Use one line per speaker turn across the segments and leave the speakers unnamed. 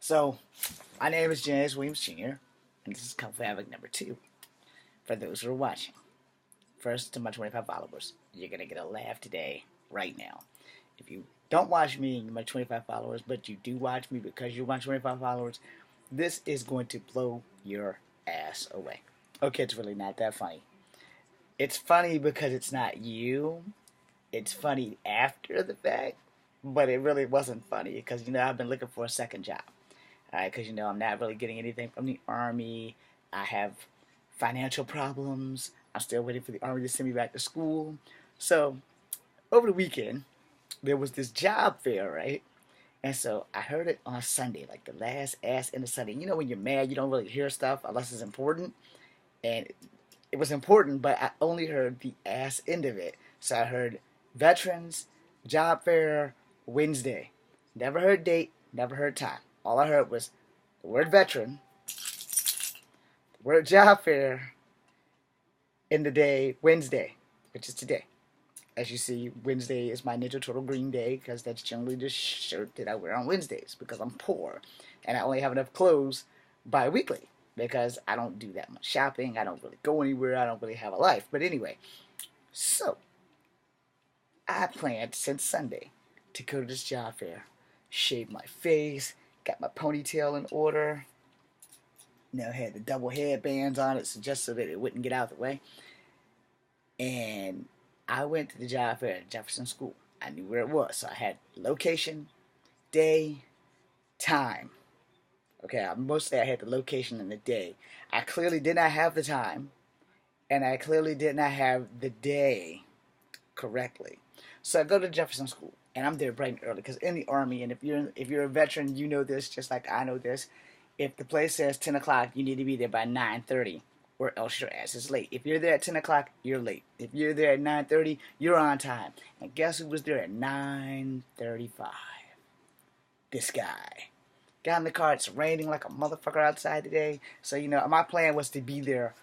So, my name is James Williams Jr., and this is Kung Fu Havoc number 2. For those who are watching, first to my 25 followers, you're going to get a laugh today, right now. If you don't watch me and you're my 25 followers, but you do watch me because you're my 25 followers, this is going to blow your ass away. Okay, it's really not that funny. It's funny because it's not you. It's funny after the fact, but it really wasn't funny because, I've been looking for a second job. All right, because I'm not really getting anything from the Army. I have financial problems. I'm still waiting for the Army to send me back to school. So over the weekend, there was this job fair, right? And so I heard it on Sunday, like the last ass in the Sunday. When you're mad, you don't really hear stuff unless it's important. And it was important, but I only heard the ass end of it. So I heard Veterans Job Fair Wednesday. Never heard date, never heard time. All I heard was the word veteran, the word job fair, in the day Wednesday, which is today. As you see, Wednesday is my Ninja Turtle Green Day because that's generally the shirt that I wear on Wednesdays because I'm poor and I only have enough clothes bi-weekly because I don't do that much shopping. I don't really go anywhere. I don't really have a life. But anyway, so I planned since Sunday to go to this job fair, shave my face, got my ponytail in order, had the double headbands on it just so that it wouldn't get out of the way. And I went to the job fair at Jefferson School. I knew where it was, so I had location, day, time. Okay, mostly I had the location and the day. I clearly did not have the time, and I clearly did not have the day correctly. So I go to Jefferson School, and I'm there bright and early because in the Army, and if you're a veteran, you know this just like I know this. If the place says 10 o'clock, you need to be there by 9:30, or else your ass is late. If you're there at 10 o'clock, you're late. If you're there at 9:30, you're on time. And guess who was there at 9:35? This guy. Got in the car. It's raining like a motherfucker outside today. So, my plan was to be there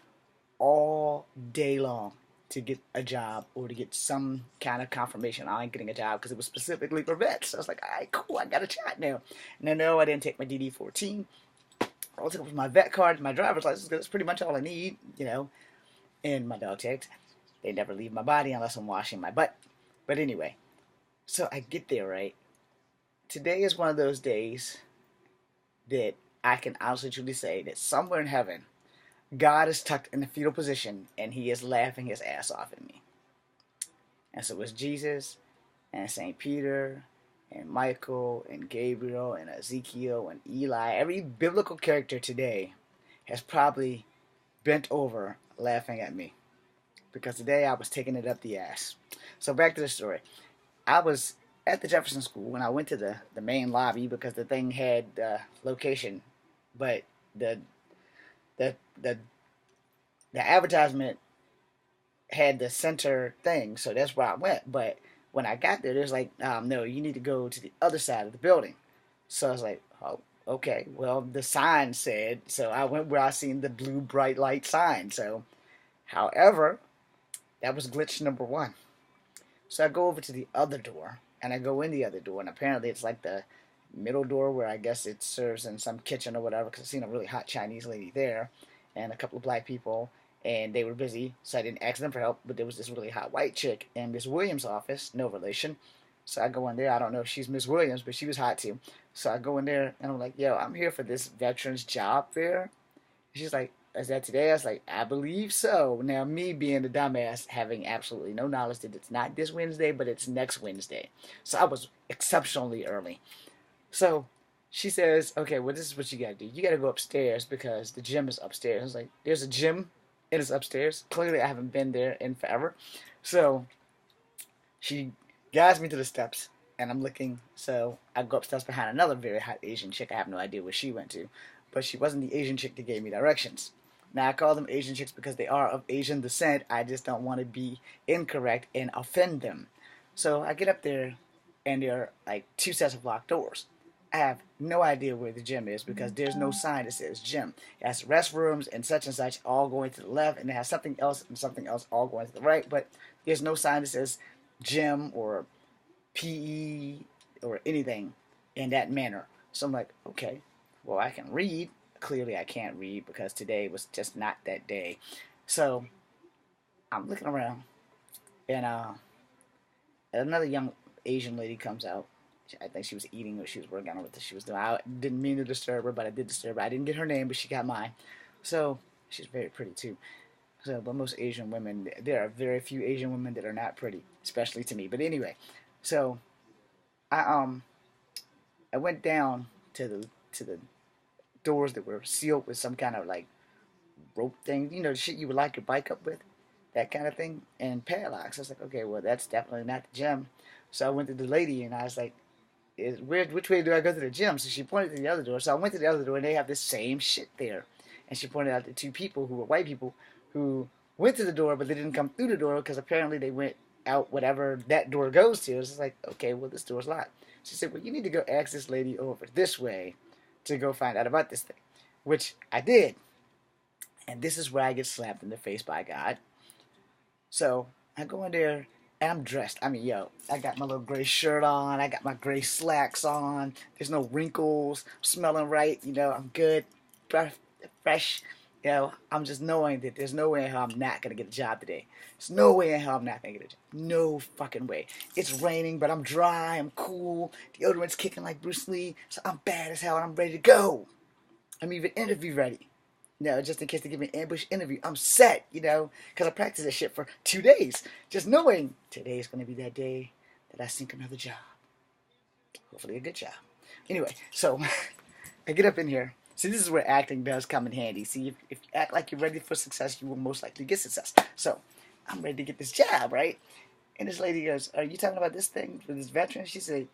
all day long to get a job or to get some kind of confirmation I ain't getting a job because it was specifically for vets. So I was like, all right, cool, I got a shot now. No, I didn't take my DD-14. All I took was my vet card, my driver's license, because that's pretty much all I need, and my dog tags. They never leave my body unless I'm washing my butt. But anyway, so I get there, right? Today is one of those days that I can honestly truly say that somewhere in heaven, God is tucked in the fetal position and he is laughing his ass off at me. And so it's Jesus and St. Peter and Michael and Gabriel and Ezekiel and Eli. Every biblical character today has probably bent over laughing at me because today I was taking it up the ass. So back to the story. I was at the Jefferson School when I went to the main lobby because the thing had location, but the advertisement had the center thing, so that's where I went. But when I got there, there's like, no, you need to go to the other side of the building. So I was like, oh, okay. Well, the sign said, so I went where I seen the blue bright light sign. So, however, that was glitch number one. So I go over to the other door, and I go in the other door, and apparently it's like the middle door where I guess it serves in some kitchen or whatever, because I seen a really hot Chinese lady there, and a couple of black people, and they were busy, so I didn't ask them for help, but there was this really hot white chick in Miss Williams' office, no relation. So I go in there, I don't know if she's Miss Williams, but she was hot too. So I go in there, and I'm like, yo, I'm here for this veterans job fair. She's like, is that today? I was like, I believe so. Now, me being the dumbass, having absolutely no knowledge that it's not this Wednesday, but it's next Wednesday. So I was exceptionally early. So she says, okay, well, this is what you got to do. You got to go upstairs because the gym is upstairs. I was like, there's a gym. It is upstairs. Clearly, I haven't been there in forever. So she guides me to the steps, and I'm looking. So I go upstairs behind another very hot Asian chick. I have no idea where she went to, but she wasn't the Asian chick that gave me directions. Now, I call them Asian chicks because they are of Asian descent. I just don't want to be incorrect and offend them. So I get up there, and there are like two sets of locked doors. I have no idea where the gym is because there's no sign that says gym. It has restrooms and such all going to the left, and it has something else and something else all going to the right, but there's no sign that says gym or PE or anything in that manner. So I'm like, okay. well, I can read. Clearly, I can't read because today was just not that day. So I'm looking around, and another young Asian lady comes out. I think she was eating or she was working on what she was doing. I didn't mean to disturb her, but I did disturb her. I didn't get her name, but she got mine. So she's very pretty too. So, but most Asian women, there are very few Asian women that are not pretty, especially to me. But anyway, so I I went down to the doors that were sealed with some kind of like rope thing, you know, the shit you would lock your bike up with, that kind of thing, and padlocks. I was like, okay, well, that's definitely not the gym. So I went to the lady and I was like, which way do I go to the gym? So she pointed to the other door. So I went to the other door and they have the same shit there. And she pointed out the two people who were white people who went to the door, but they didn't come through the door because apparently they went out whatever that door goes to. It's like, okay, well, this door's locked. She said, well, you need to go ask this lady over this way to go find out about this thing, which I did. And this is where I get slapped in the face by God. So I go in there and I'm dressed. I mean, yo, I got my little gray shirt on. I got my gray slacks on. There's no wrinkles. I'm smelling right. You know, I'm good, fresh. You know, I'm just knowing that there's no way in hell I'm not going to get a job today. There's no way in hell I'm not going to get a job. No fucking way. It's raining, but I'm dry. I'm cool. Deodorant's kicking like Bruce Lee. So I'm bad as hell and I'm ready to go. I'm even interview ready. You know, just in case they give me an ambush interview, I'm set, you know, because I practiced this shit for 2 days. Just knowing today's going to be that day that I sink another job. Hopefully a good job. Anyway, so I get up in here. See, this is where acting does come in handy. See, if you act like you're ready for success, you will most likely get success. So I'm ready to get this job, right? And this lady goes, are you talking about this thing for this veteran? She said,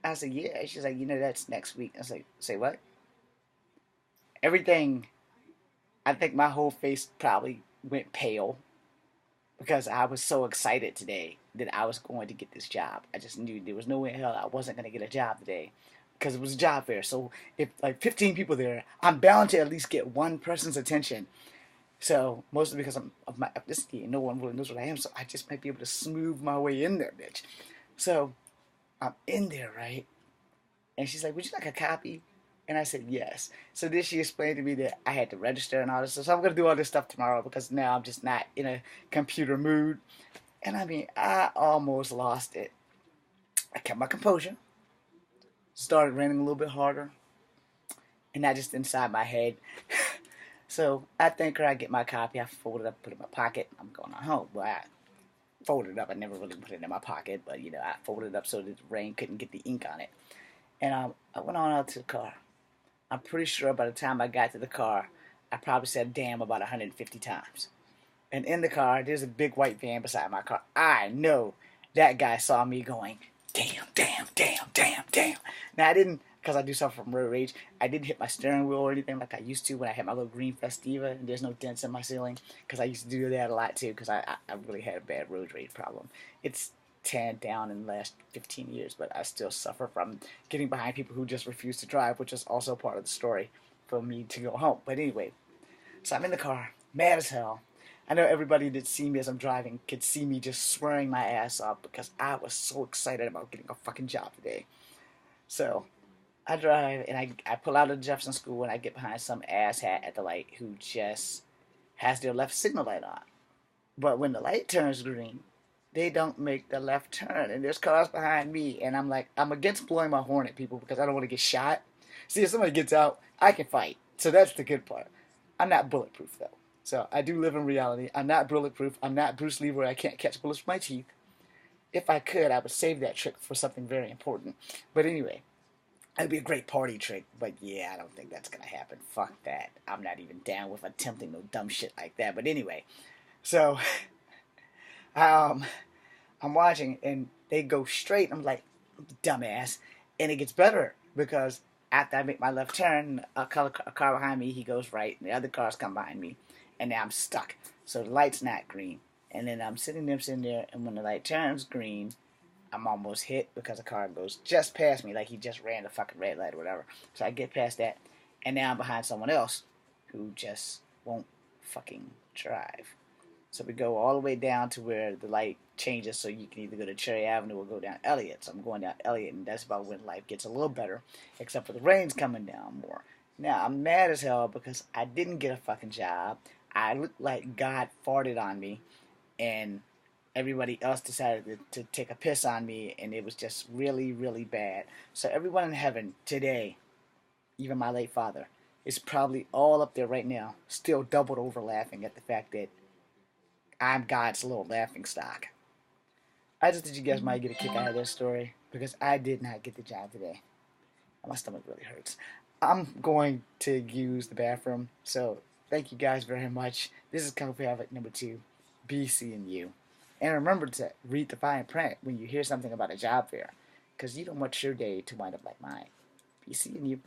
I said, yeah. She's like, you know, that's next week. I was like, say what? Everything, I think my whole face probably went pale because I was so excited today that I was going to get this job. I just knew there was no way in hell I wasn't going to get a job today because it was a job fair. So if like 15 people there, I'm bound to at least get one person's attention. So mostly because I'm of my ethnicity and no one really knows what I am, so I just might be able to smooth my way in there, bitch. So I'm in there, right? And she's like, would you like a copy? And I said, yes. So then she explained to me that I had to register and all this. So I'm going to do all this stuff tomorrow because now I'm just not in a computer mood. And I mean, I almost lost it. I kept my composure. Started raining a little bit harder. And not just inside my head. So I thank her. I get my copy. I fold it up, put it in my pocket. I'm going on home. Well, I folded it up. I never really put it in my pocket. But, you know, I folded it up so that the rain couldn't get the ink on it. And I went on out to the car. I'm pretty sure by the time I got to the car, I probably said damn about 150 times. And in the car, there's a big white van beside my car. I know that guy saw me going, damn, damn, damn, damn, damn. Now, I didn't, because I do suffer from road rage, I didn't hit my steering wheel or anything like I used to when I had my little green Festiva and there's no dents in my ceiling, because I used to do that a lot too, because I really had a bad road rage problem. It's tanned down in the last 15 years, but I still suffer from getting behind people who just refuse to drive, which is also part of the story for me to go home. But anyway, so I'm in the car, mad as hell. I know everybody that see me as I'm driving could see me just swearing my ass off because I was so excited about getting a fucking job today. So I drive and I pull out of Jefferson School and I get behind some asshat at the light who just has their left signal light on. But when the light turns green, they don't make the left turn, and there's cars behind me, and I'm like, I'm against blowing my horn at people because I don't want to get shot. See, if somebody gets out, I can fight, so that's the good part. I'm not bulletproof, though, so I do live in reality. I'm not bulletproof. I'm not Bruce Lee where I can't catch bullets with my teeth. If I could, I would save that trick for something very important. But anyway, it'd be a great party trick, but yeah, I don't think that's gonna happen. Fuck that. I'm not even down with attempting no dumb shit like that. But anyway, so um, I'm watching and they go straight. I'm like, dumbass. And it gets better because after I make my left turn, a car behind me, he goes right, and the other cars come behind me, and now I'm stuck. So the light's not green. And then I'm sitting there, and when the light turns green, I'm almost hit because the car goes just past me, like he just ran the fucking red light or whatever. So I get past that, and now I'm behind someone else who just won't fucking drive. So we go all the way down to where the light changes, so you can either go to Cherry Avenue or go down Elliott. So I'm going down Elliott, and that's about when life gets a little better, except for the rain's coming down more. Now, I'm mad as hell because I didn't get a fucking job. I looked like God farted on me, and everybody else decided to take a piss on me, and it was just really, really bad. So, everyone in heaven today, even my late father, is probably all up there right now, still doubled over laughing at the fact that I'm God's little laughing stock. I just think you guys might get a kick out of this story because I did not get the job today. My stomach really hurts. I'm going to use the bathroom, so thank you guys very much. This is Kung Fu Havoc number 2. Be seeing you. And remember to read the fine print when you hear something about a job fair, because you don't want your day to wind up like mine. Be seeing you.